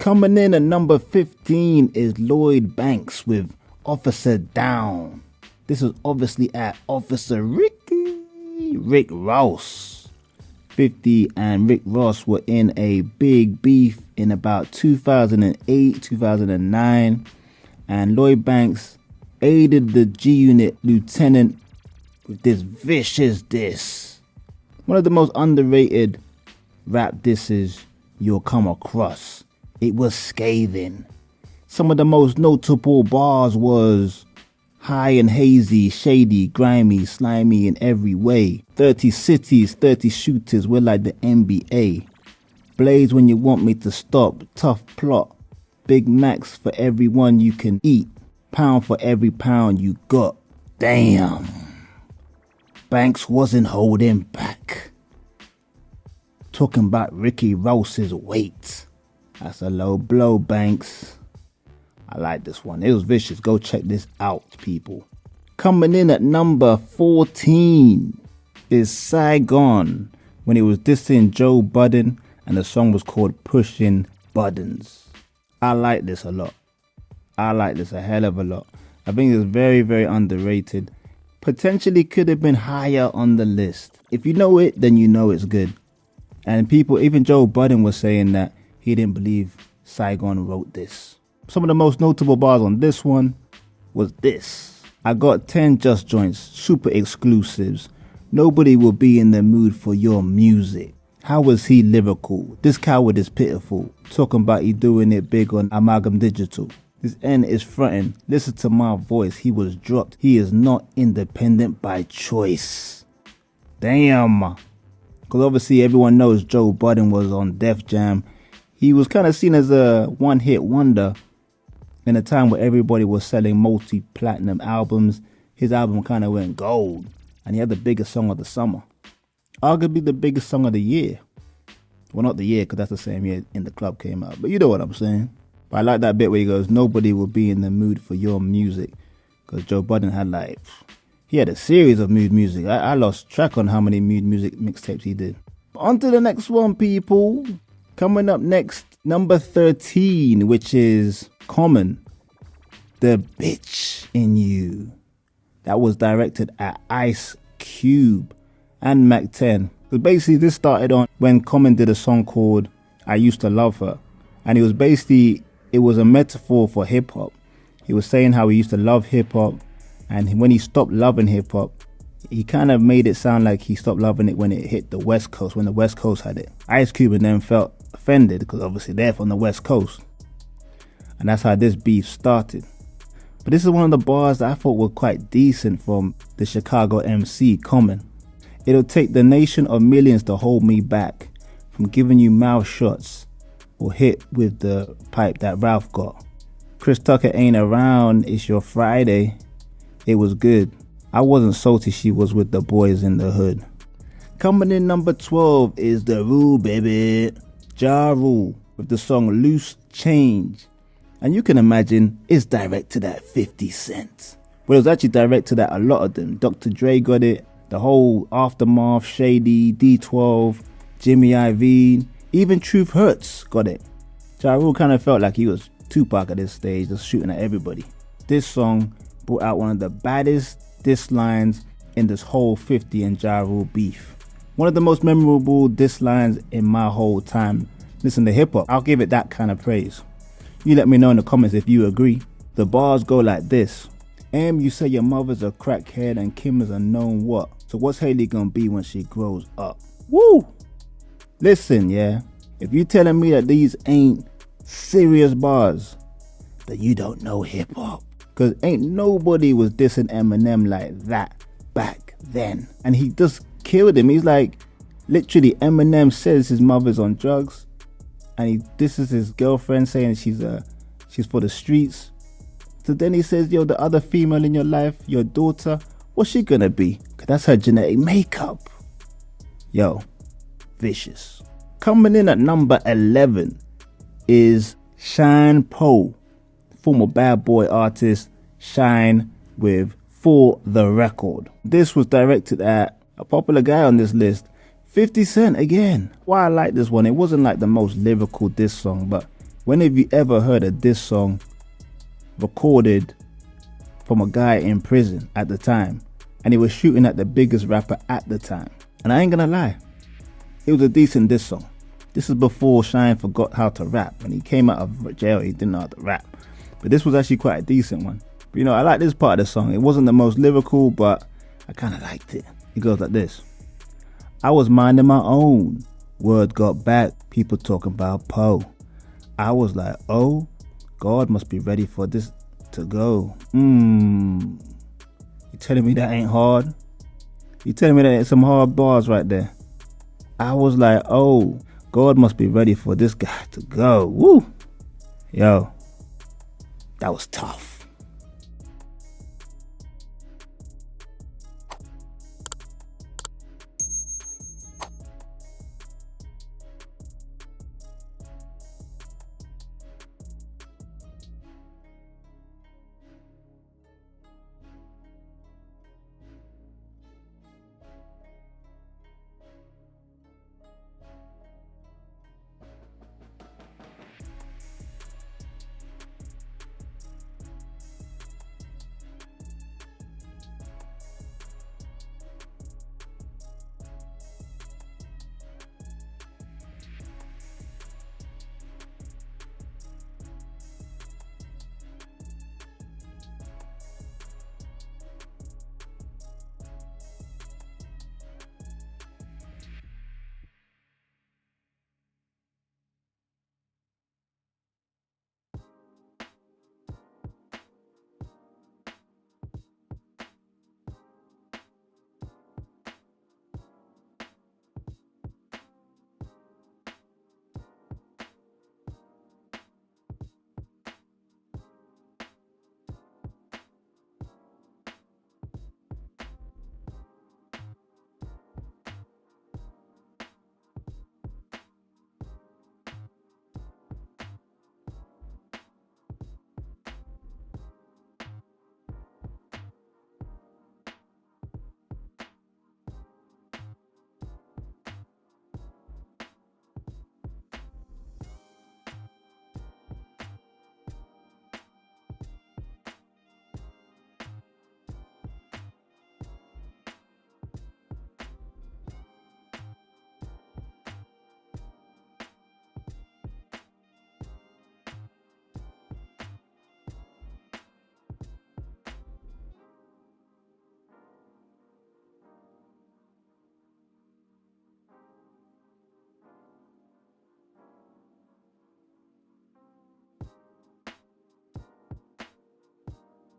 Coming in at number 15 is Lloyd Banks with Officer Down. This is obviously at Officer Rick Ross. 50 and Rick Ross were in a big beef in about 2008, 2009. And Lloyd Banks aided the G-Unit lieutenant with this vicious diss. One of the most underrated rap disses you'll come across. It was scathing. Some of the most notable bars was high and hazy, shady, grimy, slimy in every way. 30 cities, 30 shooters, we're like the NBA. Blaze when you want me to stop, tough plot. Big Macs for everyone you can eat. Pound for every pound you got. Damn. Banks wasn't holding back. Talking about Ricky Ross's weight. That's a low blow, Banks. I like this one. It was vicious. Go check this out, people. Coming in at number 14 is Saigon when he was dissing Joe Budden and the song was called Pushing Buttons. I like this a lot. I like this a hell of a lot. I think it's very, very underrated. Potentially could have been higher on the list. If you know it, then you know it's good. And people, even Joe Budden was saying that he didn't believe Saigon wrote this. Some of the most notable bars on this one was this. I got 10 just joints, super exclusives. Nobody will be in the mood for your music. How was he lyrical? This coward is pitiful. Talking about he doing it big on Amalgam Digital. This N is fronting. Listen to my voice. He was dropped. He is not independent by choice. Damn. Because obviously everyone knows Joe Budden was on Def Jam. He was kind of seen as a one-hit wonder in a time where everybody was selling multi-platinum albums. His album kind of went gold. And he had the biggest song of the summer. Arguably the biggest song of the year. Well, not the year, because that's the same year In the Club came out. But you know what I'm saying. But I like that bit where he goes, nobody will be in the mood for your music. Because Joe Budden had he had a series of mood music. I lost track on how many mood music mixtapes he did. But on to the next one, people. Coming up next, number 13, which is Common, The Bitch in You. That was directed at Ice Cube and Mac 10. So basically this started on when Common did a song called I Used to Love Her. And it was a metaphor for hip hop. He was saying how he used to love hip hop. And when he stopped loving hip hop, he kind of made it sound like he stopped loving it when it hit the West Coast, when the West Coast had it. Ice Cube and them felt offended because obviously they're from the West Coast. And that's how this beef started. But this is one of the bars that I thought were quite decent from the Chicago MC, Common. It'll take the nation of millions to hold me back from giving you mouth shots or hit with the pipe that Ralph got. Chris Tucker ain't around, it's your Friday. It was good. I wasn't salty she was with the boys in the hood. Coming in number 12 is The Rule, baby. Ja Rule with the song Loose Change. And you can imagine it's directed at 50 Cent. Well, it was actually directed at a lot of them. Dr. Dre got it. The whole Aftermath, Shady, D12, Jimmy Iovine, even Truth Hurts got it. Ja Rule kind of felt like he was Tupac at this stage, just shooting at everybody. This song brought out one of the baddest diss lines in this whole 50 and Ja Rule beef. One of the most memorable diss lines in my whole time. Listen to hip hop, I'll give it that kind of praise. You let me know in the comments if you agree. The bars go like this. You say your mother's a crackhead and Kim is a known what. So what's Haley gonna be when she grows up? Woo! Listen, yeah. If you telling me that these ain't serious bars, then you don't know hip hop. Cause ain't nobody was dissing Eminem like that back then. And he just killed him. He's like, literally Eminem says his mother's on drugs. And this is his girlfriend saying she's for the streets. So then he says, yo, the other female in your life, your daughter, what's she gonna be? Cause that's her genetic makeup. Yo, vicious. Coming in at number 11 is Shine Poe, former Bad Boy artist Shine with For the Record. This was directed at a popular guy on this list, 50 Cent again. Why I like this one, it wasn't like the most lyrical diss song, but When have you ever heard a diss song recorded from a guy in prison at the time, and he was shooting at the biggest rapper at the time? And I ain't gonna lie, it was a decent diss song. This is before Shine forgot how to rap. When he came out of jail, he didn't know how to rap. But this was actually quite a decent one. But, you know, I like this part of the song. It wasn't the most lyrical, but I kind of liked it. It goes like this. I was minding my own. Word got back. People talking about Poe. I was like, oh, God must be ready for this to go. You telling me that ain't hard? You telling me that ain't some hard bars right there? I was like, oh, God must be ready for this guy to go. Woo. Yo, that was tough.